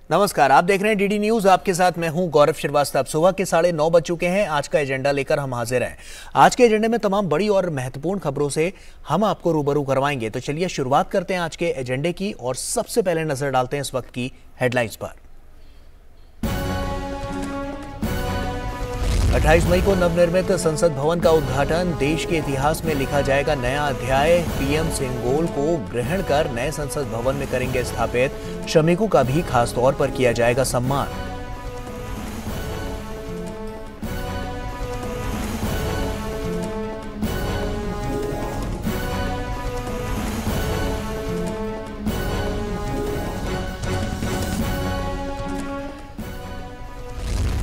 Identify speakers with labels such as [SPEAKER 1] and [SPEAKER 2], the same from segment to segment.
[SPEAKER 1] नमस्कार, आप देख रहे हैं डीडी न्यूज। आपके साथ मैं हूं गौरव श्रीवास्तव। सुबह के 9:30 बज चुके हैं। आज का एजेंडा लेकर हम हाजिर हैं। आज के एजेंडे में तमाम बड़ी और महत्वपूर्ण खबरों से हम आपको रूबरू करवाएंगे। तो चलिए शुरुआत करते हैं आज के एजेंडे की और सबसे पहले नजर डालते हैं इस वक्त की हेडलाइंस पर। 28 मई को नवनिर्मित संसद भवन का उद्घाटन। देश के इतिहास में लिखा जाएगा नया अध्याय। पीएम सेनगोल को ग्रहण कर नए संसद भवन में करेंगे स्थापित। श्रमिकों का भी खास तौर पर किया जाएगा सम्मान।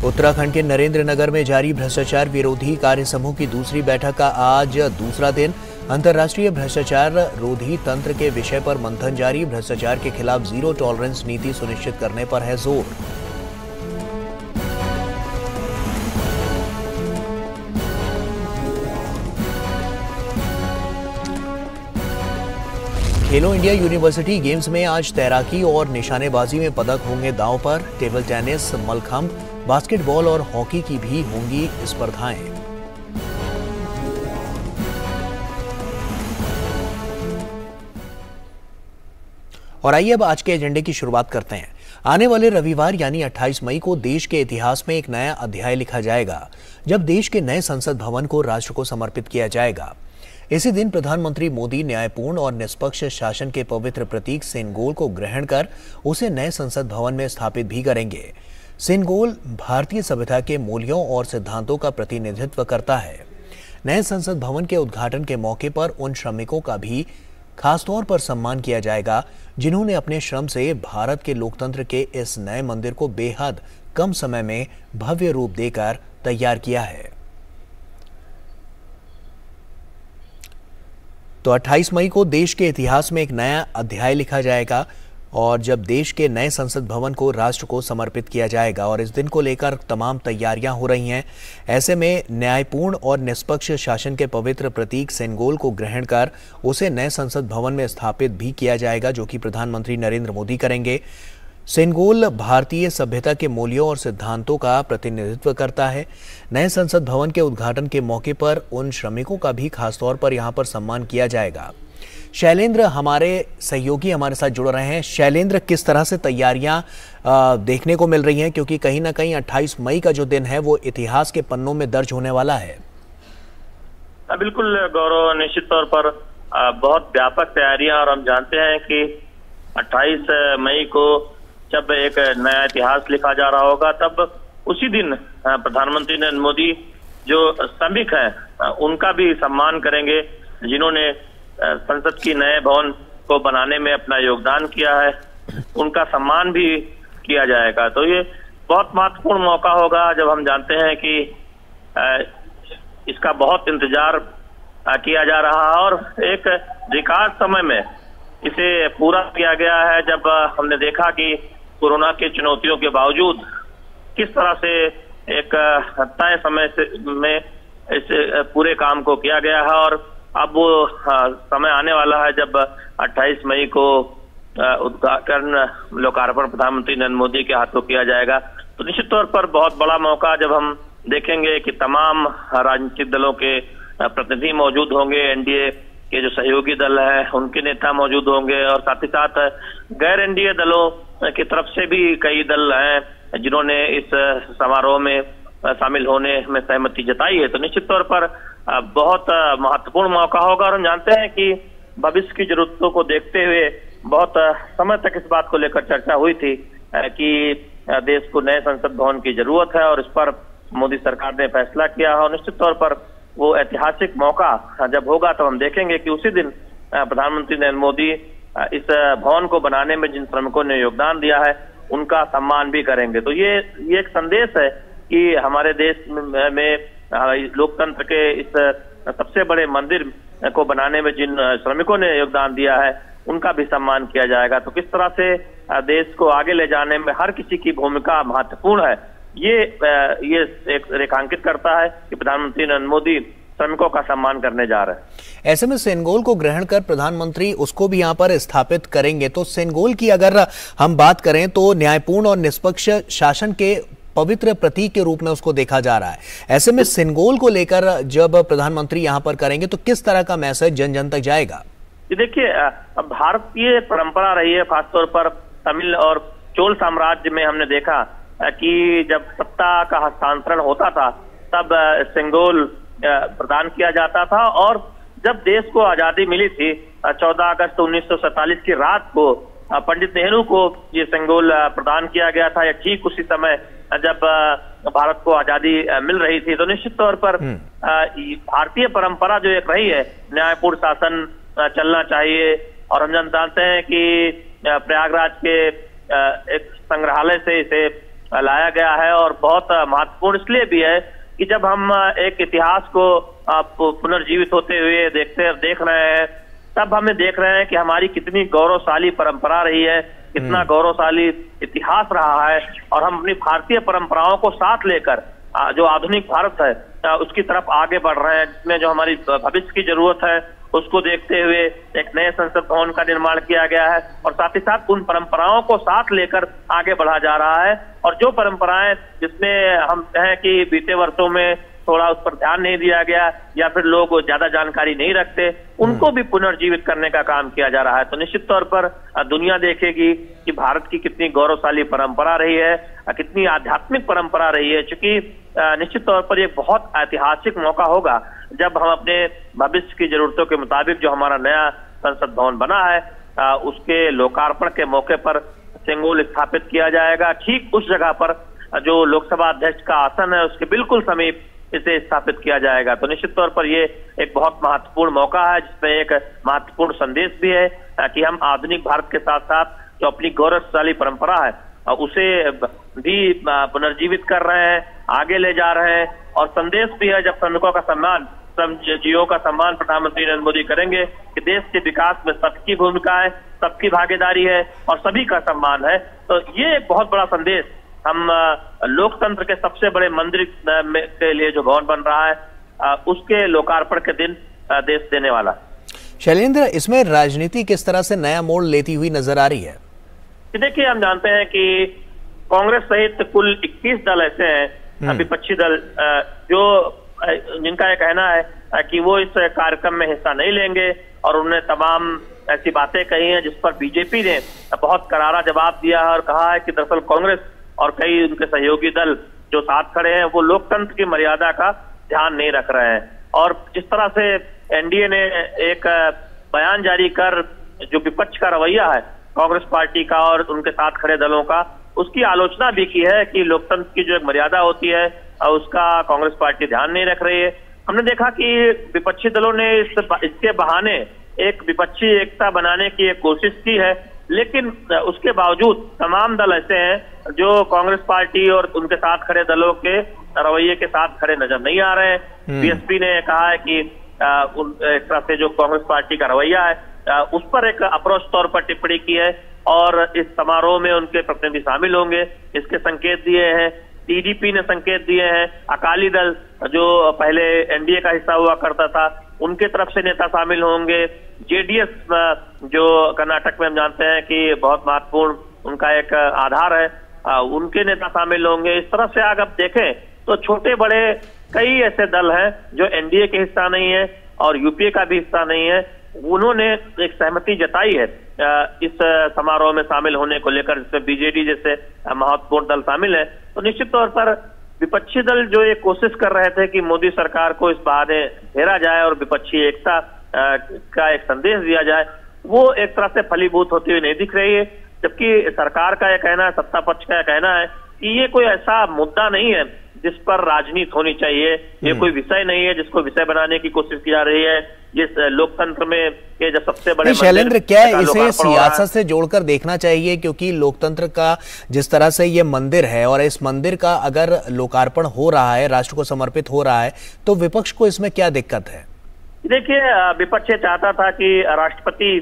[SPEAKER 1] उत्तराखंड के नरेंद्रनगर में जारी भ्रष्टाचार विरोधी कार्य समूह की दूसरी बैठक का आज दूसरा दिन। अंतर्राष्ट्रीय भ्रष्टाचार रोधी तंत्र के विषय पर मंथन जारी। भ्रष्टाचार के खिलाफ जीरो टॉलरेंस नीति सुनिश्चित करने पर है जोर। खेलो इंडिया यूनिवर्सिटी गेम्स में आज तैराकी और निशानेबाजी में पदक होंगे दांव पर। टेबल टेनिस, मलखंभ, बास्केटबॉल और हॉकी की भी होंगी स्पर्धाएं। और आइए अब आज के एजेंडे की शुरुआत करते हैं। आने वाले रविवार यानी 28 मई को देश के इतिहास में एक नया अध्याय लिखा जाएगा, जब देश के नए संसद भवन को राष्ट्र को समर्पित किया जाएगा। इसी दिन प्रधानमंत्री मोदी न्यायपूर्ण और निष्पक्ष शासन के पवित्र प्रतीक सेनगोल को ग्रहण कर उसे नए संसद भवन में स्थापित भी करेंगे। सेनगोल भारतीय सभ्यता के मूल्यों और सिद्धांतों का प्रतिनिधित्व करता है। नए संसद भवन के उद्घाटन के मौके पर उन श्रमिकों का भी खासतौर पर सम्मान किया जाएगा, जिन्होंने अपने श्रम से भारत के लोकतंत्र के इस नए मंदिर को बेहद कम समय में भव्य रूप देकर तैयार किया है। तो 28 मई को देश के इतिहास में एक नया अध्याय लिखा जाएगा और जब देश के नए संसद भवन को राष्ट्र को समर्पित किया जाएगा और इस दिन को लेकर तमाम तैयारियां हो रही हैं। ऐसे में न्यायपूर्ण और निष्पक्ष शासन के पवित्र प्रतीक सेनगोल को ग्रहण कर उसे नए संसद भवन में स्थापित भी किया जाएगा, जो कि प्रधानमंत्री नरेंद्र मोदी करेंगे। सेनगोल भारतीय सभ्यता के मूल्यों और सिद्धांतों का प्रतिनिधित्व करता है। नए संसद भवन के उद्घाटन के मौके पर उन श्रमिकों का भी खासतौर पर यहां पर सम्मान किया जाएगा। शैलेंद्र हमारे सहयोगी हमारे साथ जुड़ रहे हैं। शैलेंद्र, किस तरह से तैयारियां देखने को मिल रही हैं, क्योंकि कहीं ना कहीं 28 मई का जो दिन है वो इतिहास के पन्नों में दर्ज होने वाला है।
[SPEAKER 2] बिल्कुल गौरव, निश्चित तौर पर बहुत व्यापक तैयारियां, और हम जानते हैं कि 28 मई को जब एक नया इतिहास लिखा जा रहा होगा, तब उसी दिन प्रधानमंत्री नरेंद्र मोदी जो श्रमिक हैं उनका भी सम्मान करेंगे, जिन्होंने संसद की नए भवन को बनाने में अपना योगदान किया है। उनका सम्मान भी किया जाएगा। तो ये बहुत महत्वपूर्ण मौका होगा, जब हम जानते हैं कि इसका बहुत इंतजार किया जा रहा है और एक रिकॉर्ड समय में इसे पूरा किया गया है। जब हमने देखा कि कोरोना की चुनौतियों के बावजूद किस तरह से एक तय समय में इस पूरे काम को किया गया है, और अब वो समय आने वाला है जब 28 मई को उद्घाटन लोकार्पण प्रधानमंत्री नरेंद्र मोदी के हाथों किया जाएगा। तो निश्चित तौर पर बहुत बड़ा मौका, जब हम देखेंगे कि तमाम राजनीतिक दलों के प्रतिनिधि मौजूद होंगे, एनडीए के जो सहयोगी दल है उनके नेता मौजूद होंगे, और साथ ही साथ गैर एनडीए दलों की तरफ से भी कई दल हैं जिन्होंने इस समारोह में शामिल होने में सहमति जताई है। तो निश्चित तौर पर बहुत महत्वपूर्ण मौका होगा, और हम जानते हैं कि भविष्य की जरूरतों को देखते हुए बहुत समय तक इस बात को लेकर चर्चा हुई थी कि देश को नए संसद भवन की जरूरत है, और इस पर मोदी सरकार ने फैसला किया है। और निश्चित तौर पर वो ऐतिहासिक मौका जब होगा, तो हम देखेंगे कि उसी दिन प्रधानमंत्री नरेंद्र मोदी इस भवन को बनाने में जिन श्रमिकों ने योगदान दिया है उनका सम्मान भी करेंगे। तो ये एक संदेश है कि हमारे देश में लोकतंत्र के इस सबसे बड़े मंदिर को बनाने में जिन श्रमिकों ने योगदान दिया है उनका भी सम्मान किया जाएगा। तो किस तरह से देश को आगे ले जाने में हर किसी की भूमिका महत्वपूर्ण है, ये एक रेखांकित करता है कि प्रधानमंत्री नरेंद्र मोदी श्रमिकों का सम्मान करने जा रहे हैं।
[SPEAKER 1] ऐसे में सेनेगोल को ग्रहण कर प्रधानमंत्री उसको भी यहाँ पर स्थापित करेंगे, तो सेनेगोल की अगर हम बात करें तो न्यायपूर्ण और निष्पक्ष शासन के पवित्र प्रतीक के रूप में उसको देखा जा रहा है। ऐसे में सेनेगोल को लेकर जब प्रधानमंत्री यहाँ पर करेंगे तो किस तरह का मैसेज जन जन तक जाएगा?
[SPEAKER 2] देखिए, भारतीय परंपरा रही है, खासतौर पर तमिल और चोल साम्राज्य में हमने देखा कि जब सत्ता का हस्तांतरण होता था तब सेनेगोल प्रदान किया जाता था, और जब देश को आजादी मिली थी 14 अगस्त 1947 की रात को पंडित नेहरू को ये सेनेगोल प्रदान किया गया था, या ठीक उसी समय जब भारत को आजादी मिल रही थी। तो निश्चित तौर पर भारतीय परंपरा जो एक रही है, न्यायपूर्ण शासन चलना चाहिए। और हम जानते हैं कि प्रयागराज के एक संग्रहालय से इसे लाया गया है, और बहुत महत्वपूर्ण इसलिए भी है कि जब हम एक इतिहास को पुनर्जीवित होते हुए देख रहे हैं, तब हमें देख रहे हैं कि हमारी कितनी गौरवशाली परंपरा रही है, कितना गौरवशाली इतिहास रहा है, और हम अपनी भारतीय परंपराओं को साथ लेकर जो आधुनिक भारत है उसकी तरफ आगे बढ़ रहे हैं, जिसमें जो हमारी भविष्य की जरूरत है उसको देखते हुए एक नए संसद भवन का निर्माण किया गया है, और साथ ही साथ उन परंपराओं को साथ लेकर आगे बढ़ा जा रहा है। और जो परंपराएं जिसमें हम कहें कि बीते वर्षों में थोड़ा उस पर ध्यान नहीं दिया गया या फिर लोग ज्यादा जानकारी नहीं रखते, उनको भी पुनर्जीवित करने का काम किया जा रहा है। तो निश्चित तौर पर दुनिया देखेगी कि भारत की कितनी गौरवशाली परंपरा रही है, कितनी आध्यात्मिक परंपरा रही है। चूंकि निश्चित तौर पर एक बहुत ऐतिहासिक मौका होगा जब हम अपने भविष्य की जरूरतों के मुताबिक जो हमारा नया संसद भवन बना है उसके लोकार्पण के मौके पर सेनेगोल स्थापित किया जाएगा। ठीक उस जगह पर जो लोकसभा अध्यक्ष का आसन है उसके बिल्कुल समीप इसे स्थापित किया जाएगा। तो निश्चित तौर पर ये एक बहुत महत्वपूर्ण मौका है, जिसमें एक महत्वपूर्ण संदेश भी है कि हम आधुनिक भारत के साथ साथ जो अपनी गौरवशाली परंपरा है उसे भी पुनर्जीवित कर रहे हैं, आगे ले जा रहे हैं। और संदेश भी है, जब श्रमिकों का सम्मान, श्रमजीवियों का सम्मान प्रधानमंत्री नरेंद्र मोदी करेंगे कि देश के विकास में सबकी भूमिका है, सबकी भागीदारी है और सभी का सम्मान है। तो ये एक बहुत बड़ा संदेश हम लोकतंत्र के सबसे बड़े मंदिर के लिए जो भवन बन रहा है उसके लोकार्पण के दिन देश देने वाला।
[SPEAKER 1] शैलेंद्र, इसमें राजनीति किस तरह से नया मोड़ लेती हुई नजर आ रही है?
[SPEAKER 2] देखिए, हम जानते हैं कि कांग्रेस सहित कुल 21 दल ऐसे हैं, विपक्षी दल, जो जिनका यह कहना है कि वो इस कार्यक्रम में हिस्सा नहीं लेंगे, और उन्होंने तमाम ऐसी बातें कही हैं जिस पर बीजेपी ने बहुत करारा जवाब दिया है और कहा है कि दरअसल कांग्रेस और कई उनके सहयोगी दल जो साथ खड़े हैं वो लोकतंत्र की मर्यादा का ध्यान नहीं रख रहे हैं। और जिस तरह से एनडीए ने एक बयान जारी कर जो विपक्ष का रवैया है कांग्रेस पार्टी का और उनके साथ खड़े दलों का, उसकी आलोचना भी की है कि लोकतंत्र की जो एक मर्यादा होती है उसका कांग्रेस पार्टी ध्यान नहीं रख रही है। हमने देखा कि विपक्षी दलों ने इसके बहाने एक विपक्षी एकता बनाने की एक कोशिश की है, लेकिन उसके बावजूद तमाम दल ऐसे हैं जो कांग्रेस पार्टी और उनके साथ खड़े दलों के रवैये के साथ खड़े नजर नहीं आ रहे हैं। बीएसपी ने कहा है कि एक तरह से जो कांग्रेस पार्टी का रवैया है उस पर एक अप्रोच तौर पर टिप्पणी की है, और इस समारोह में उनके प्रतिनिधि शामिल होंगे, इसके संकेत दिए हैं। टीडीपी ने संकेत दिए हैं, अकाली दल जो पहले एनडीए का हिस्सा हुआ करता था उनके तरफ से नेता शामिल होंगे। जेडीएस जो कर्नाटक में हम जानते हैं कि बहुत महत्वपूर्ण उनका एक आधार है, उनके नेता शामिल होंगे। इस तरह से अगर देखें तो छोटे बड़े कई ऐसे दल हैं जो एनडीए के हिस्सा नहीं है और यूपीए का भी हिस्सा नहीं है, उन्होंने एक सहमति जताई है इस समारोह में शामिल होने को लेकर, जिसमें बीजेडी जैसे महत्वपूर्ण दल शामिल है। तो निश्चित तौर पर विपक्षी दल जो ये कोशिश कर रहे थे कि मोदी सरकार को इस बहाने घेरा जाए और विपक्षी एकता का एक संदेश दिया जाए, वो एक तरह से फलीभूत होती हुई नहीं दिख रही है। जबकि सरकार का यह कहना है, सत्ता पक्ष का यह कहना है कि ये कोई ऐसा मुद्दा नहीं है जिस पर राजनीति होनी चाहिए, ये कोई विषय नहीं है जिसको विषय बनाने की कोशिश की जा रही है। जिस लोकतंत्र में के जब सबसे बड़े
[SPEAKER 1] शैलेंद्र, क्या इसे सियासत से जोड़कर देखना चाहिए? क्योंकि लोकतंत्र का जिस तरह से ये मंदिर है और इस मंदिर का अगर लोकार्पण हो रहा है, राष्ट्र को समर्पित हो रहा है, तो विपक्ष को इसमें क्या दिक्कत है?
[SPEAKER 2] देखिए, विपक्ष ये चाहता था कि राष्ट्रपति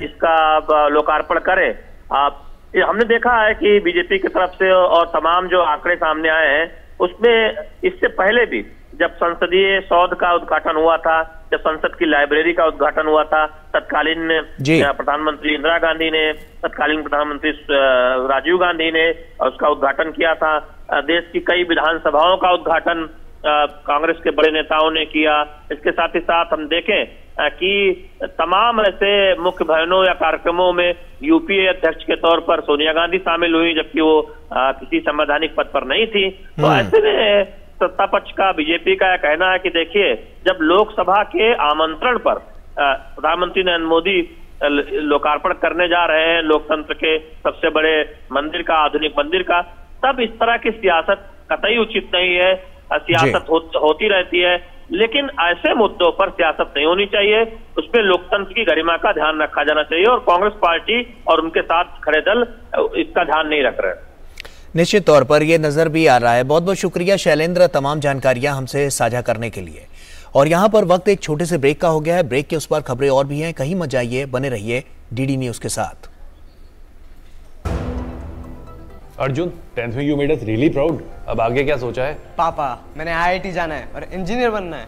[SPEAKER 2] इसका लोकार्पण करे। हमने देखा है कि बीजेपी की तरफ से और तमाम जो आंकड़े सामने आए हैं उसमें इससे पहले भी जब संसदीय सौध का उद्घाटन हुआ था, जब संसद की लाइब्रेरी का उद्घाटन हुआ था, तत्कालीन प्रधानमंत्री इंदिरा गांधी ने, तत्कालीन प्रधानमंत्री राजीव गांधी ने उसका उद्घाटन किया था। देश की कई विधानसभाओं का उद्घाटन कांग्रेस के बड़े नेताओं ने किया। इसके साथ ही साथ हम देखें कि तमाम ऐसे मुख्य भवनों या कार्यक्रमों में यूपीए अध्यक्ष के तौर पर सोनिया गांधी शामिल हुई, जबकि वो किसी संवैधानिक पद पर नहीं थी। तो ऐसे में सत्ता पक्ष का, बीजेपी का यह कहना है कि देखिए, जब लोकसभा के आमंत्रण पर प्रधानमंत्री नरेंद्र मोदी लोकार्पण करने जा रहे हैं लोकतंत्र के सबसे बड़े मंदिर का, आधुनिक मंदिर का, तब इस तरह की सियासत कतई उचित नहीं है। सियासत होती रहती है, लेकिन ऐसे मुद्दों पर सियासत नहीं होनी चाहिए। उसमें लोकतंत्र की गरिमा का ध्यान रखा जाना चाहिए, और कांग्रेस पार्टी और उनके साथ खड़े दल इसका ध्यान नहीं रख रहे।
[SPEAKER 1] निश्चित तौर पर यह नजर भी आ रहा है। बहुत बहुत शुक्रिया शैलेंद्र, तमाम जानकारियां हमसे साझा करने के लिए। और यहाँ पर वक्त एक छोटे से ब्रेक का हो गया है। ब्रेक के उस पर खबरें और भी हैं, कहीं मत जाइए, बने रहिए डीडी न्यूज के साथ।
[SPEAKER 3] अर्जुन, 10th में you made us really proud. अब आगे क्या सोचा है?
[SPEAKER 4] पापा, मैंने IIT जाना है और इंजीनियर बनना है।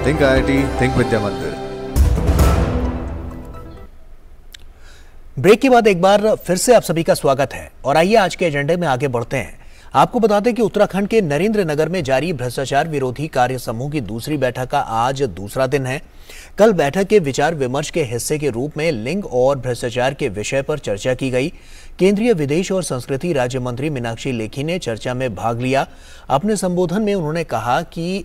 [SPEAKER 5] थिंक IIT, थिंक विद्या मंदिर।
[SPEAKER 1] ब्रेक के बाद एक बार फिर से आप सभी का स्वागत है, और आइए आज के एजेंडे में आगे बढ़ते हैं। आपको बता दें कि उत्तराखंड के नरेंद्र नगर में जारी भ्रष्टाचार विरोधी कार्य समूह की दूसरी बैठक का आज दूसरा दिन है। कल बैठक के विचार विमर्श के हिस्से के रूप में लिंग और भ्रष्टाचार के विषय पर चर्चा की गई। केंद्रीय विदेश और संस्कृति राज्य मंत्री मीनाक्षी लेखी ने चर्चा में भाग लिया। अपने संबोधन में उन्होंने कहा कि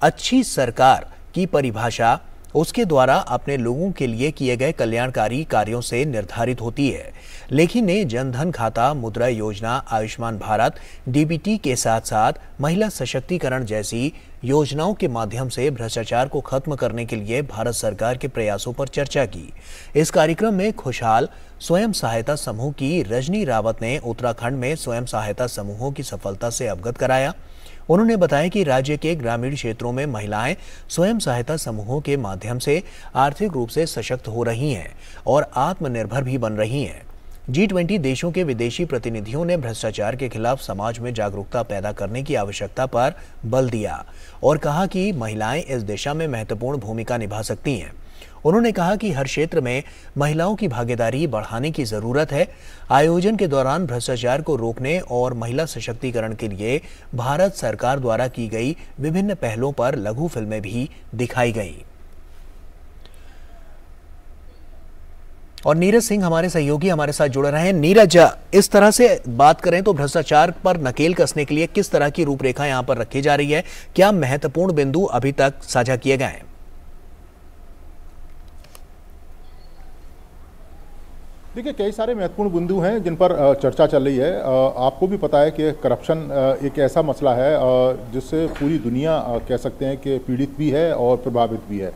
[SPEAKER 1] अच्छी सरकार की परिभाषा उसके द्वारा अपने लोगों के लिए किए गए कल्याणकारी कार्यों से निर्धारित होती है। लेखी ने जनधन खाता, मुद्रा योजना, आयुष्मान भारत, डीबीटी के साथ साथ महिला सशक्तिकरण जैसी योजनाओं के माध्यम से भ्रष्टाचार को खत्म करने के लिए भारत सरकार के प्रयासों पर चर्चा की। इस कार्यक्रम में खुशहाल स्वयं सहायता समूह की रजनी रावत ने उत्तराखंड में स्वयं सहायता समूहों की सफलता से अवगत कराया। उन्होंने बताया कि राज्य के ग्रामीण क्षेत्रों में महिलाएं स्वयं सहायता समूहों के माध्यम से आर्थिक रूप से सशक्त हो रही हैं और आत्मनिर्भर भी बन रही हैं। G20 देशों के विदेशी प्रतिनिधियों ने भ्रष्टाचार के खिलाफ समाज में जागरूकता पैदा करने की आवश्यकता पर बल दिया और कहा कि महिलाएं इस दिशा में महत्वपूर्ण भूमिका निभा सकती हैं। उन्होंने कहा कि हर क्षेत्र में महिलाओं की भागीदारी बढ़ाने की जरूरत है। आयोजन के दौरान भ्रष्टाचार को रोकने और महिला सशक्तिकरण के लिए भारत सरकार द्वारा की गई विभिन्न पहलों पर लघु फिल्में भी दिखाई गईं। और नीरज सिंह हमारे सहयोगी हमारे साथ जुड़ रहे हैं। नीरज, इस तरह से बात करें तो भ्रष्टाचार पर नकेल कसने के लिए किस तरह की रूपरेखा यहां पर रखी जा रही है? क्या महत्वपूर्ण बिंदु अभी तक साझा किए गए हैं?
[SPEAKER 6] देखिए, कई सारे महत्वपूर्ण बिंदु हैं जिन पर चर्चा चल रही है। आपको भी पता है कि करप्शन एक ऐसा मसला है जिससे पूरी दुनिया कह सकते हैं कि पीड़ित भी है और प्रभावित भी है।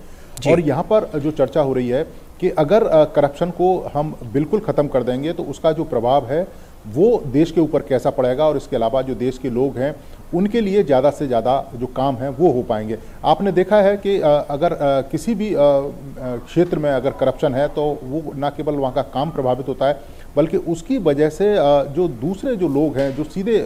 [SPEAKER 6] और यहाँ पर जो चर्चा हो रही है कि अगर करप्शन को हम बिल्कुल ख़त्म कर देंगे तो उसका जो प्रभाव है वो देश के ऊपर कैसा पड़ेगा, और इसके अलावा जो देश के लोग हैं उनके लिए ज़्यादा से ज़्यादा जो काम है वो हो पाएंगे। आपने देखा है कि अगर किसी भी क्षेत्र में अगर करप्शन है तो वो न केवल वहाँ का काम प्रभावित होता है, बल्कि उसकी वजह से जो दूसरे जो लोग हैं जो सीधे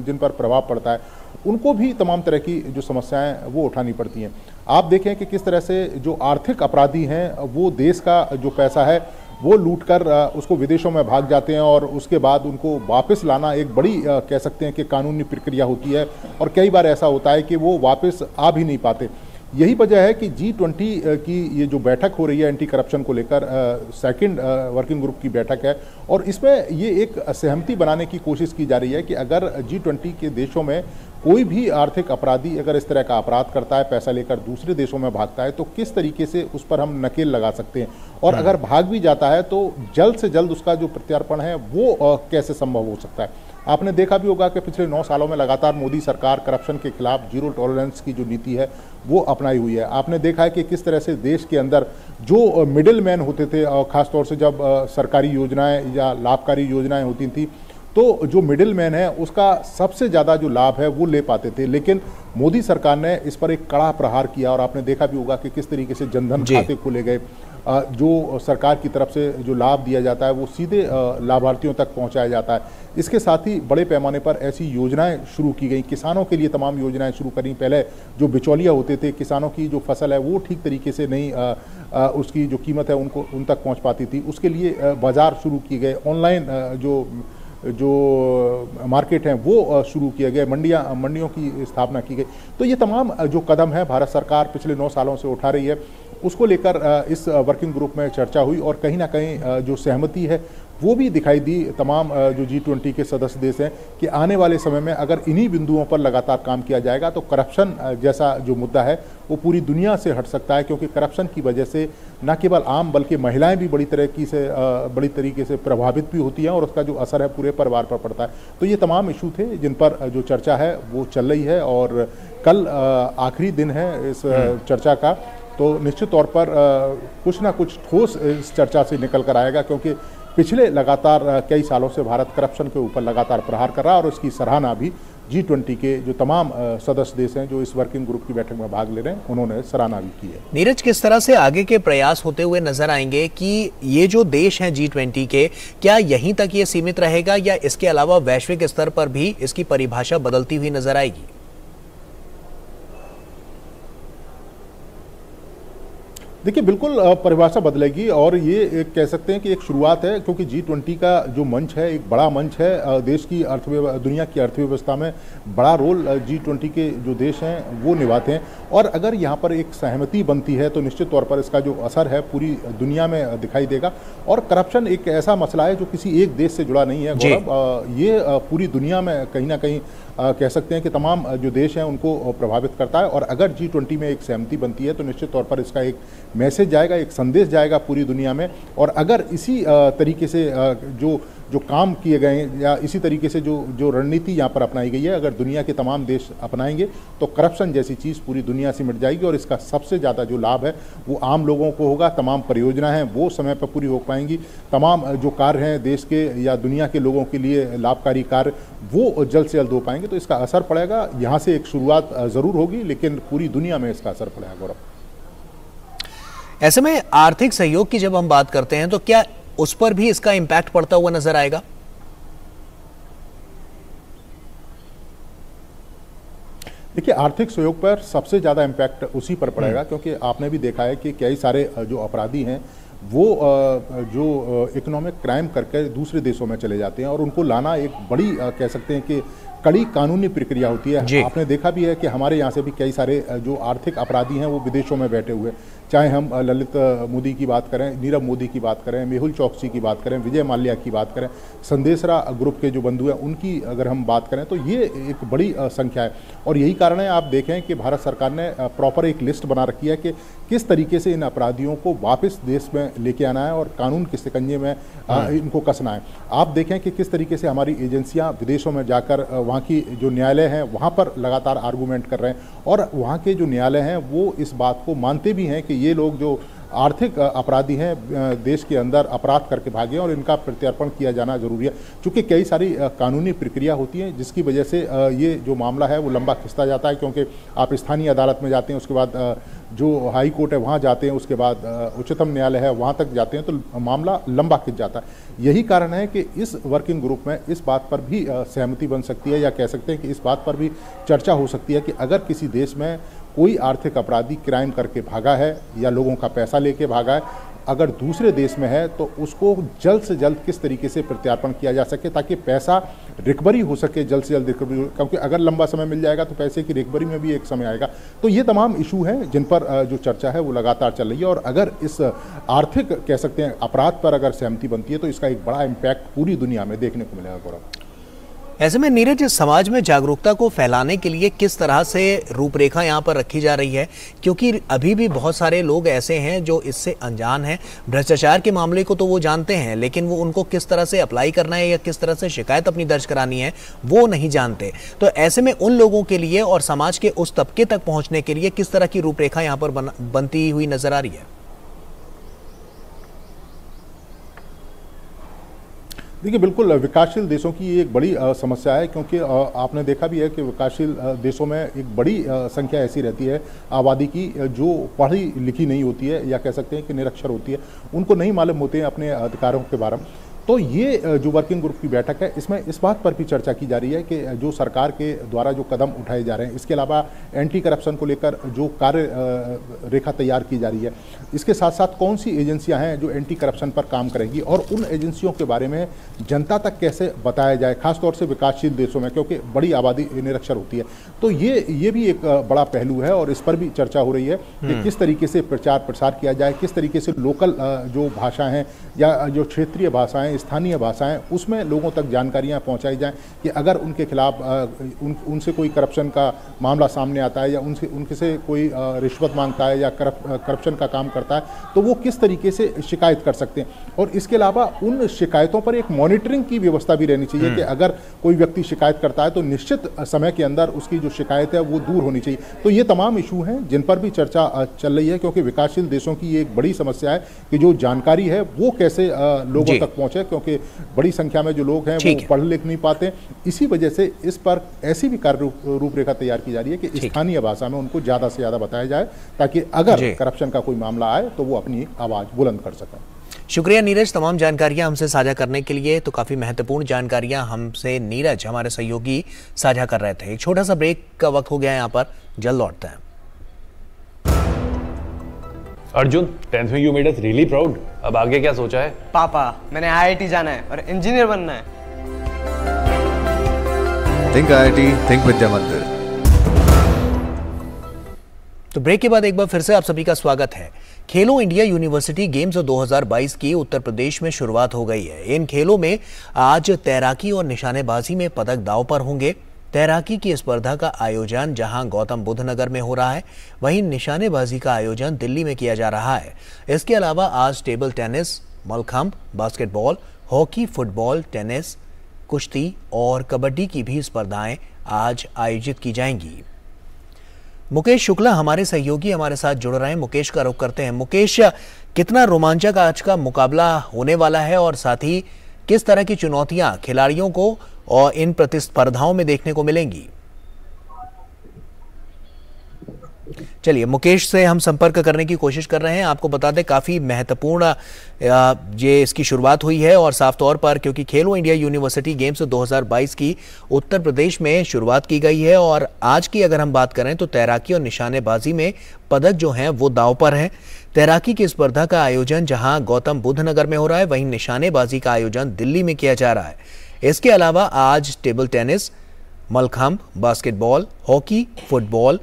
[SPEAKER 6] जिन पर प्रभाव पड़ता है उनको भी तमाम तरह की जो समस्याएं वो उठानी पड़ती हैं। आप देखें कि किस तरह से जो आर्थिक अपराधी हैं वो देश का जो पैसा है वो लूटकर उसको विदेशों में भाग जाते हैं, और उसके बाद उनको वापस लाना एक बड़ी कह सकते हैं कि कानूनी प्रक्रिया होती है, और कई बार ऐसा होता है कि वो वापस आ भी नहीं पाते। यही वजह है कि G20 की ये जो बैठक हो रही है एंटी करप्शन को लेकर, सेकंड वर्किंग ग्रुप की बैठक है, और इसमें ये एक सहमति बनाने की कोशिश की जा रही है कि अगर G20 के देशों में कोई भी आर्थिक अपराधी अगर इस तरह का अपराध करता है, पैसा लेकर दूसरे देशों में भागता है, तो किस तरीके से उस पर हम नकेल लगा सकते हैं, और अगर भाग भी जाता है तो जल्द से जल्द उसका जो प्रत्यार्पण है वो कैसे संभव हो सकता है। आपने देखा भी होगा कि पिछले 9 सालों में लगातार मोदी सरकार करप्शन के खिलाफ जीरो टॉलरेंस की जो नीति है वो अपनाई हुई है। आपने देखा है कि किस तरह से देश के अंदर जो मिडिल मैन होते थे, और ख़ासतौर से जब सरकारी योजनाएं या लाभकारी योजनाएं होती थी तो जो मिडिल मैन है उसका सबसे ज़्यादा जो लाभ है वो ले पाते थे, लेकिन मोदी सरकार ने इस पर एक कड़ा प्रहार किया, और आपने देखा भी होगा कि किस तरीके से जनधन खाते खोले गए, जो सरकार की तरफ से जो लाभ दिया जाता है वो सीधे लाभार्थियों तक पहुंचाया जाता है। इसके साथ ही बड़े पैमाने पर ऐसी योजनाएं शुरू की गई, किसानों के लिए तमाम योजनाएं शुरू करी। पहले जो बिचौलिया होते थे, किसानों की जो फसल है वो ठीक तरीके से नहीं उसकी जो कीमत है उनको उन तक पहुंच पाती थी, उसके लिए बाजार शुरू किए गए, ऑनलाइन जो मार्केट हैं वो शुरू किए गए, मंडियों की स्थापना की गई। तो ये तमाम जो कदम है भारत सरकार पिछले 9 सालों से उठा रही है, उसको लेकर इस वर्किंग ग्रुप में चर्चा हुई और कहीं ना कहीं जो सहमति है वो भी दिखाई दी तमाम जो G20 के सदस्य देश हैं कि आने वाले समय में अगर इन्हीं बिंदुओं पर लगातार काम किया जाएगा तो करप्शन जैसा जो मुद्दा है वो पूरी दुनिया से हट सकता है, क्योंकि करप्शन की वजह से न केवल आम बल्कि महिलाएं भी बड़ी तरीके से प्रभावित भी होती हैं और उसका जो असर है पूरे परिवार पर पड़ता है। तो ये तमाम इशू थे जिन पर जो चर्चा है वो चल रही है और कल आखिरी दिन है इस चर्चा का। तो निश्चित तौर पर कुछ ना कुछ ठोस इस चर्चा से निकल कर आएगा, क्योंकि पिछले लगातार कई सालों से भारत करप्शन के ऊपर लगातार प्रहार कर रहा है और इसकी सराहना भी G20 के जो तमाम सदस्य देश हैं जो इस वर्किंग ग्रुप की बैठक में भाग ले रहे हैं उन्होंने सराहना भी की है।
[SPEAKER 1] नीरज, किस तरह से आगे के प्रयास होते हुए नजर आएंगे कि ये जो देश हैं G20 के, क्या यहीं तक ये सीमित रहेगा या इसके अलावा वैश्विक स्तर पर भी इसकी परिभाषा बदलती हुई नजर आएगी?
[SPEAKER 6] देखिए, बिल्कुल परिभाषा बदलेगी और ये एक कह सकते हैं कि एक शुरुआत है, क्योंकि G20 का जो मंच है एक बड़ा मंच है। देश की दुनिया की अर्थव्यवस्था में बड़ा रोल G20 के जो देश हैं वो निभाते हैं और अगर यहाँ पर एक सहमति बनती है तो निश्चित तौर पर इसका जो असर है पूरी दुनिया में दिखाई देगा। और करप्शन एक ऐसा मसला है जो किसी एक देश से जुड़ा नहीं है गौरव, ये पूरी दुनिया में कहीं ना कहीं कह सकते हैं कि तमाम जो देश हैं उनको प्रभावित करता है। और अगर G20 में एक सहमति बनती है तो निश्चित तौर पर इसका एक मैसेज जाएगा, एक संदेश जाएगा पूरी दुनिया में। और अगर इसी तरीके से जो काम किए गए हैं या इसी तरीके से जो रणनीति यहाँ पर अपनाई गई है, अगर दुनिया के तमाम देश अपनाएंगे तो करप्शन जैसी चीज़ पूरी दुनिया से मिट जाएगी और इसका सबसे ज़्यादा जो लाभ है वो आम लोगों को होगा। तमाम परियोजना हैं वो समय पर पूरी हो पाएंगी, तमाम जो कार्य हैं देश के या दुनिया के लोगों के लिए लाभकारी कार्य वो जल्द से जल्द हो पाएंगे। तो इसका असर पड़ेगा, यहाँ से एक शुरुआत ज़रूर होगी लेकिन पूरी दुनिया में इसका असर पड़ेगा गौरव।
[SPEAKER 1] ऐसे में आर्थिक सहयोग की जब हम बात करते हैं तो क्या उस पर भी इसका इम्पैक्ट पड़ता हुआ नजर आएगा?
[SPEAKER 6] देखिए, आर्थिक सहयोग पर सबसे ज़्यादा इम्पैक्ट उसी पर पड़ेगा, क्योंकि आपने भी देखा है कि कई सारे जो अपराधी हैं वो जो इकोनॉमिक क्राइम करके दूसरे देशों में चले जाते हैं और उनको लाना एक बड़ी कह सकते हैं कि कड़ी कानूनी प्रक्रिया होती है। आपने देखा भी है कि हमारे यहाँ से भी कई सारे जो आर्थिक अपराधी हैं वो विदेशों में बैठे हुए, चाहे हम ललित मोदी की बात करें, नीरव मोदी की बात करें, मेहुल चौकसी की बात करें, विजय माल्या की बात करें, संदेशरा ग्रुप के जो बंधु हैं उनकी अगर हम बात करें तो ये एक बड़ी संख्या है। और यही कारण है आप देखें कि भारत सरकार ने प्रॉपर एक लिस्ट बना रखी है कि किस तरीके से इन अपराधियों को वापस देश में लेके आना है और कानून के शिकंजे में इनको कसना है। आप देखें कि किस तरीके से हमारी एजेंसियां विदेशों में जाकर वहाँ की जो न्यायालय हैं वहाँ पर लगातार आर्गूमेंट कर रहे हैं और वहाँ के जो न्यायालय हैं वो इस बात को मानते भी हैं कि ये लोग जो आर्थिक अपराधी हैं देश के अंदर अपराध करके भागे और इनका प्रत्यर्पण किया जाना जरूरी है। चूँकि कई सारी कानूनी प्रक्रिया होती है जिसकी वजह से ये जो मामला है वो लंबा खिंचता जाता है, क्योंकि आप स्थानीय अदालत में जाते हैं, उसके बाद जो हाई कोर्ट है वहाँ जाते हैं, उसके बाद उच्चतम न्यायालय है वहाँ तक जाते हैं, तो मामला लंबा खिंच जाता है। यही कारण है कि इस वर्किंग ग्रुप में इस बात पर भी सहमति बन सकती है या कह सकते हैं कि इस बात पर भी चर्चा हो सकती है कि अगर किसी देश में कोई आर्थिक अपराधी क्राइम करके भागा है या लोगों का पैसा लेके भागा है, अगर दूसरे देश में है तो उसको जल्द से जल्द किस तरीके से प्रत्यार्पण किया जा सके ताकि पैसा रिकवरी हो सके, जल्द से जल्द रिकवरी, क्योंकि अगर लंबा समय मिल जाएगा तो पैसे की रिकवरी में भी एक समय आएगा। तो ये तमाम इशू हैं जिन पर जो चर्चा है वो लगातार चल रही है और अगर इस आर्थिक कह सकते हैं अपराध पर अगर सहमति बनती है तो इसका एक बड़ा इम्पैक्ट पूरी दुनिया में देखने को मिलेगा गौरव।
[SPEAKER 1] ऐसे में नीरज, समाज में जागरूकता को फैलाने के लिए किस तरह से रूपरेखा यहाँ पर रखी जा रही है, क्योंकि अभी भी बहुत सारे लोग ऐसे हैं जो इससे अनजान हैं। भ्रष्टाचार के मामले को तो वो जानते हैं लेकिन वो उनको किस तरह से अप्लाई करना है या किस तरह से शिकायत अपनी दर्ज करानी है वो नहीं जानते। तो ऐसे में उन लोगों के लिए और समाज के उस तबके तक पहुँचने के लिए किस तरह की रूपरेखा यहाँ पर बनती हुई नजर आ रही है?
[SPEAKER 6] देखिए, बिल्कुल विकासशील देशों की ये एक बड़ी समस्या है, क्योंकि आपने देखा भी है कि विकासशील देशों में एक बड़ी संख्या ऐसी रहती है आबादी की जो पढ़ी लिखी नहीं होती है, या कह सकते हैं कि निरक्षर होती है। उनको नहीं मालूम होते हैं अपने अधिकारों के बारे में। तो ये जो वर्किंग ग्रुप की बैठक है, इसमें इस बात पर भी चर्चा की जा रही है कि जो सरकार के द्वारा जो कदम उठाए जा रहे हैं, इसके अलावा एंटी करप्शन को लेकर जो कार्य रेखा तैयार की जा रही है, इसके साथ साथ कौन सी एजेंसियां हैं जो एंटी करप्शन पर काम करेंगी, और उन एजेंसियों के बारे में जनता तक कैसे बताया जाए, खासतौर से विकासशील देशों में, क्योंकि बड़ी आबादी निरक्षर होती है। तो ये भी एक बड़ा पहलू है, और इस पर भी चर्चा हो रही है कि किस तरीके से प्रचार प्रसार किया जाए, किस तरीके से लोकल जो भाषाएं हैं या जो क्षेत्रीय भाषाएं, स्थानीय भाषाएं, उसमें लोगों तक जानकारियां पहुंचाई जाएं कि अगर उनके खिलाफ उनसे कोई करप्शन का मामला सामने आता है, या उनके से कोई रिश्वत मांगता है या करप्शन का काम करता है, तो वो किस तरीके से शिकायत कर सकते हैं। और इसके अलावा उन शिकायतों पर एक मॉनिटरिंग की व्यवस्था भी रहनी चाहिए कि अगर कोई व्यक्ति शिकायत करता है तो निश्चित समय के अंदर उसकी जो शिकायत है वो दूर होनी चाहिए। तो ये तमाम इशू हैं जिन पर भी चर्चा चल रही है, क्योंकि विकासशील देशों की ये एक बड़ी समस्या है कि जो जानकारी है वो कैसे लोगों तक पहुंचे, क्योंकि बड़ी संख्या में जो लोग हैं वो पढ़ लिख नहीं पाते। इसी वजह से इस पर ऐसी भी कार्य रूपरेखा तैयार की जा रही है कि स्थानीय भाषा में उनको ज्यादा से ज्यादा बताया जाए, ताकि अगर करप्शन का कोई मामला आए तो वो अपनी आवाज बुलंद कर सकें।
[SPEAKER 1] शुक्रिया नीरज, तमाम जानकारियां हमसे साझा करने के लिए। तो काफी महत्वपूर्ण जानकारियां हमसे नीरज, हमारे सहयोगी, साझा कर रहे थे। एक छोटा सा ब्रेक का वक्त हो गया है, यहाँ पर जल्द लौटते हैं।
[SPEAKER 3] अर्जुन, 10th में you made us really proud. अब आगे क्या सोचा है?
[SPEAKER 4] पापा, मैंने IIT जाना है और इंजीनियर बनना है।
[SPEAKER 5] थिंक IIT, थिंक विद्या मंदिर।
[SPEAKER 1] तो ब्रेक के बाद एक बार फिर से आप सभी का स्वागत है। खेलो इंडिया यूनिवर्सिटी गेम्स 2022 की उत्तर प्रदेश में शुरुआत हो गई है। इन खेलों में आज तैराकी और निशानेबाजी में पदक दांव पर होंगे। तैराकी की स्पर्धा का आयोजन जहां गौतम बुद्ध नगर में हो रहा है, वहीं निशानेबाजी का आयोजन दिल्ली में किया जा रहा है। इसके अलावा आज table tennis, mallakhamb, basketball, hockey, football, tennis, कुश्ती और कबड्डी की भी स्पर्धाएं आज आयोजित की जाएंगी। मुकेश शुक्ला हमारे सहयोगी हमारे साथ जुड़ रहे हैं। मुकेश का रुख करते हैं। मुकेश, कितना रोमांचक आज का मुकाबला होने वाला है, और साथ ही किस तरह की चुनौतियां खिलाड़ियों को और इन प्रतिस्पर्धाओं में देखने को मिलेंगी? चलिए, मुकेश से हम संपर्क करने की कोशिश कर रहे हैं। आपको बता दें, काफ़ी महत्वपूर्ण ये इसकी शुरुआत हुई है, और साफ तौर पर क्योंकि खेलो इंडिया यूनिवर्सिटी गेम्स 2022 की उत्तर प्रदेश में शुरुआत की गई है, और आज की अगर हम बात करें तो तैराकी और निशानेबाजी में पदक जो हैं वो दांव पर हैं। तैराकी की स्पर्धा का आयोजन जहां गौतम बुद्ध नगर में हो रहा है, वहीं निशानेबाजी का आयोजन दिल्ली में किया जा रहा है। इसके अलावा आज table tennis, mallakhamb, basketball, hockey, football,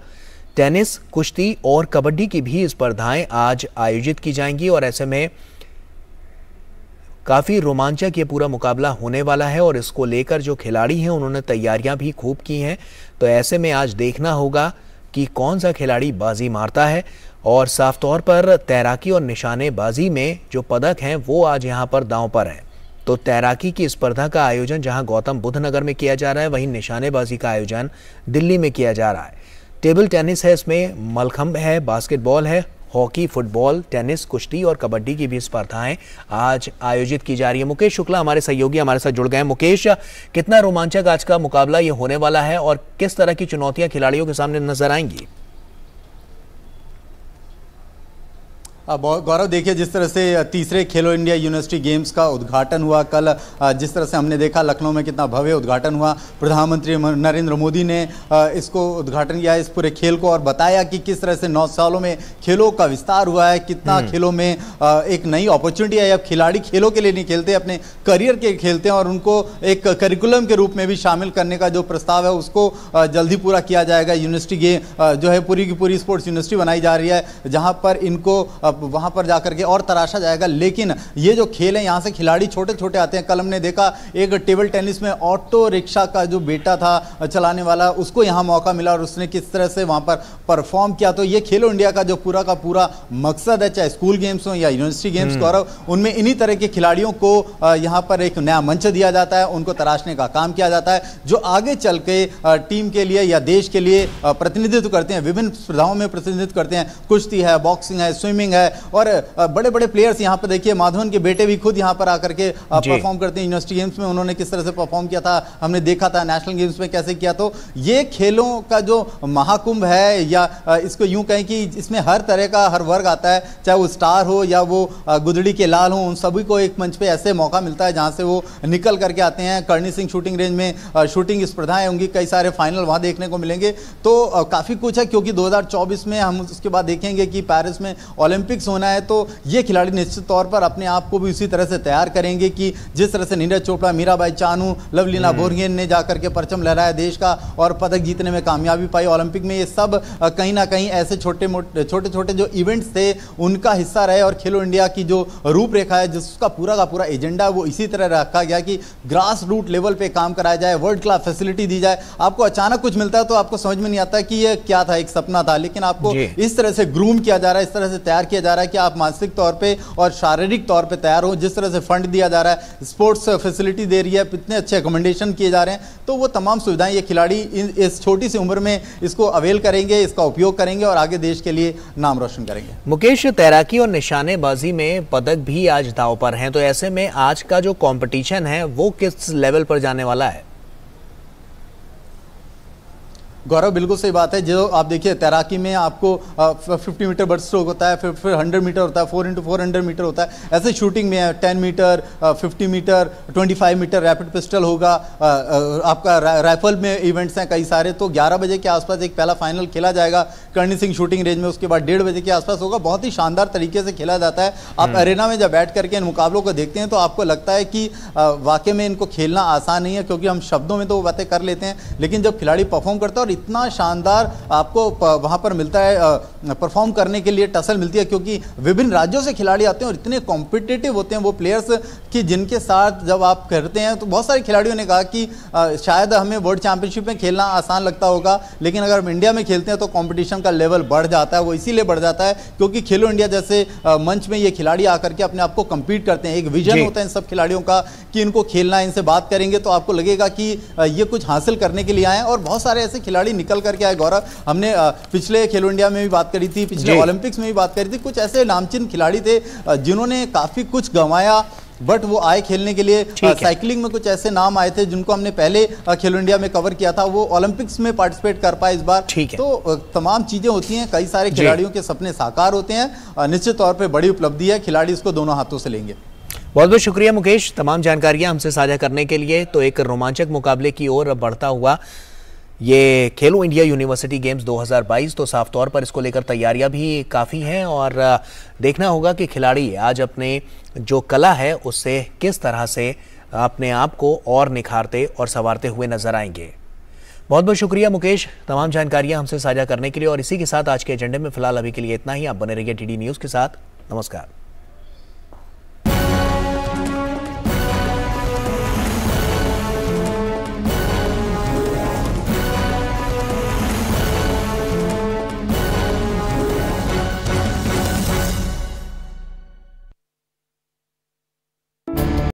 [SPEAKER 1] tennis, कुश्ती और कबड्डी की भी स्पर्धाएं आज आयोजित की जाएंगी, और ऐसे में काफ़ी रोमांचक ये पूरा मुकाबला होने वाला है। और इसको लेकर जो खिलाड़ी हैं उन्होंने तैयारियां भी खूब की हैं। तो ऐसे में आज देखना होगा कि कौन सा खिलाड़ी बाजी मारता है, और साफ तौर पर तैराकी और निशानेबाजी में जो पदक हैं वो आज यहाँ पर दांव पर है। तो तैराकी की स्पर्धा का आयोजन जहाँ गौतम बुद्ध नगर में किया जा रहा है, वहीं निशानेबाजी का आयोजन दिल्ली में किया जा रहा है। टेबल टेनिस है, इसमें मलखंभ है, बास्केटबॉल है, हॉकी, फुटबॉल, टेनिस, कुश्ती और कबड्डी की भी स्पर्धाएं आज आयोजित की जा रही है। मुकेश शुक्ला हमारे सहयोगी हमारे साथ जुड़ गए हैं। मुकेश, कितना रोमांचक आज का मुकाबला ये होने वाला है, और किस तरह की चुनौतियां खिलाड़ियों के सामने नजर आएंगी?
[SPEAKER 7] गौरव, देखिए, जिस तरह से तीसरे खेलो इंडिया यूनिवर्सिटी गेम्स का उद्घाटन हुआ कल, जिस तरह से हमने देखा लखनऊ में कितना भव्य उद्घाटन हुआ। प्रधानमंत्री नरेंद्र मोदी ने इसको उद्घाटन किया, इस पूरे खेल को, और बताया कि किस तरह से 9 सालों में खेलों का विस्तार हुआ है, कितना खेलों में एक नई अपॉर्चुनिटी है। अब खिलाड़ी खेलों के लिए नहीं खेलते, अपने करियर के खेलते हैं, और उनको एक करिकुलम के रूप में भी शामिल करने का जो प्रस्ताव है उसको जल्दी पूरा किया जाएगा। यूनिवर्सिटी गेम जो है पूरी की पूरी स्पोर्ट्स यूनिवर्सिटी बनाई जा रही है, जहाँ पर इनको वहां पर जाकर के और तराशा जाएगा। लेकिन ये जो खेल है, यहाँ से खिलाड़ी छोटे छोटे आते हैं। कल हमने देखा एक टेबल टेनिस में ऑटो रिक्शा का जो बेटा था चलाने वाला, उसको यहाँ मौका मिला और उसने किस तरह से वहां पर परफॉर्म किया। तो ये खेलो इंडिया का जो पूरा का पूरा मकसद है, चाहे स्कूल गेम्स हो या यूनिवर्सिटी गेम्स, गौरव, उनमें इन्हीं तरह के खिलाड़ियों को यहाँ पर एक नया मंच दिया जाता है, उनको तराशने का काम किया जाता है, जो आगे चल के टीम के लिए या देश के लिए प्रतिनिधित्व करते हैं, विभिन्न स्पर्धाओं में प्रतिनिधित्व करते हैं। कुश्ती है, बॉक्सिंग है, स्विमिंग है, है। और बड़े बड़े प्लेयर्स यहाँ पर देखिए, माधवन के बेटे भी खुद यहाँ पर आकर के परफॉर्म करते हैं। यूनिवर्सिटी गेम्स में उन्होंने किस तरह से परफॉर्म किया था हमने देखा था, नेशनल गेम्स में कैसे किया। तो ये खेलों का जो महाकुंभ है, या इसको यूं कहें कि इसमें हर तरह का हर वर्ग आता है, चाहे वो स्टार हो या वो गुदड़ी के लाल हो, उन सभी को एक मंच पे ऐसे मौका मिलता है जहां से वो निकल करके आते हैं। कर्णी सिंह शूटिंग रेंज में शूटिंग स्पर्धाएं होंगी, कई सारे फाइनल वहां देखने को मिलेंगे। तो काफी कुछ है, क्योंकि 2024 में हम उसके बाद देखेंगे कि पेरिस में ओलंपिक्स होना है। तो ये खिलाड़ी निश्चित तौर पर अपने आप को भी उसी तरह से तैयार करेंगे कि जिस तरह से नीरज चोपड़ा, मीराबाई चानू, लवलीना बोरगोहेन ने जाकर के परचम लहराया देश का और पदक जीतने में कामयाबी पाई ओलंपिक में, ये सब कहीं ना कहीं ऐसे छोटे छोटे जो इवेंट्स थे उनका हिस्सा रहे। और खेलो इंडिया की जो रूपरेखा है, जिसका पूरा का पूरा एजेंडा वो इसी तरह रखा गया कि ग्रास रूट लेवल पे काम कराया जाए, वर्ल्ड क्लास फैसिलिटी दी जाए। आपको अचानक कुछ मिलता है तो आपको समझ में नहीं आता कि ये क्या था, एक सपना था, लेकिन आपको इस तरह से ग्रूम किया जा रहा है, इस तरह से तैयार किया जा रहा है कि आप मानसिक तौर पर और शारीरिक तौर पर तैयार हो। जिस तरह से फंड दिया जा रहा है, स्पोर्ट्स फैसिलिटी दे रही है, इतने अच्छे अकोमोडेशन किए जा रहे हैं, तो वो तमाम सुविधाएं ये खिलाड़ी इस छोटी सी उम्र में इसको अवेल करेंगे, इसका उपयोग करेंगे और आगे देश के लिए नाम रोशन करेंगे।
[SPEAKER 1] मुकेश, तैराकी और निशानेबाजी में पदक भी आज दांव पर हैं, तो ऐसे में आज का जो कंपटीशन है वो किस लेवल पर जाने वाला है?
[SPEAKER 7] गौरव, बिल्कुल सही बात है। जो आप देखिए, तैराकी में आपको 50 मीटर बर्ड स्ट्रोक होता है, फिर 100 मीटर होता है, 4x400 मीटर होता है। ऐसे शूटिंग में 10 metre, 50 metre, 25 metre rapid pistol होगा। आपका राइफल में इवेंट्स हैं कई सारे। तो 11 बजे के आसपास एक पहला फाइनल खेला जाएगा कर्णी सिंह शूटिंग रेंज में, उसके बाद 1:30 बजे के आसपास होगा। बहुत ही शानदार तरीके से खेला जाता है। आप अरेना में जब बैठ करके इन मुकाबलों को देखते हैं तो आपको लगता है कि वाकई में इनको खेलना आसान नहीं है, क्योंकि हम शब्दों में तो वो बातें कर लेते हैं, लेकिन जब खिलाड़ी परफॉर्म करता है और इतना शानदार आपको वहां पर मिलता है, परफॉर्म करने के लिए टसल मिलती है, क्योंकि विभिन्न राज्यों से खिलाड़ी आते हैं और इतने कॉम्पिटिटिव होते हैं वो प्लेयर्स कि जिनके साथ जब आप करते हैं तो बहुत सारे खिलाड़ियों ने कहा कि शायद हमें वर्ल्ड चैंपियनशिप में खेलना आसान लगता होगा, लेकिन अगर हम इंडिया में खेलते हैं तो कंपटीशन का लेवल बढ़ जाता है। वो इसीलिए बढ़ जाता है क्योंकि खेलो इंडिया जैसे मंच में ये खिलाड़ी आकर के अपने आप को कंपीट करते हैं। एक विजन होता है इन सब खिलाड़ियों का कि इनको खेलना, इनसे बात करेंगे तो आपको लगेगा कि ये कुछ हासिल करने के लिए आए हैं। और बहुत सारे ऐसे खिलाड़ी निकल करके आए। गौरव, हमने पिछले खेलो इंडिया में भी बात करी थी, पिछले ओलंपिक्स में भी बात करी थी। कुछ ऐसे नामचीन खिलाड़ी थे जिन्होंने काफी कुछ गंवाया, बट वो आए खेलने के लिए। साइकिलिंग में कुछ ऐसे नाम आए थे जिनको हमने पहले खेलो इंडिया में कवर किया था, वो ओलंपिक्स में पार्टिसिपेट कर पाए इस बार। तो तमाम चीजें होती हैं, कई सारे खिलाड़ियों के सपने साकार होते हैं। निश्चित तौर पे बड़ी उपलब्धि है, खिलाड़ी इसको दोनों हाथों से लेंगे।
[SPEAKER 1] बहुत बहुत शुक्रिया मुकेश, तमाम जानकारियां हमसे साझा करने के लिए। तो एक रोमांचक मुकाबले की ओर बढ़ता हुआ ये खेलो इंडिया यूनिवर्सिटी गेम्स 2022, तो साफ तौर पर इसको लेकर तैयारियां भी काफ़ी हैं और देखना होगा कि खिलाड़ी आज अपने जो कला है उससे किस तरह से अपने आप को और निखारते और संवारते हुए नजर आएंगे। बहुत बहुत शुक्रिया मुकेश, तमाम जानकारियां हमसे साझा करने के लिए। और इसी के साथ आज के एजेंडे में फिलहाल अभी के लिए इतना ही। आप बने रहिए DD न्यूज़ के साथ। नमस्कार।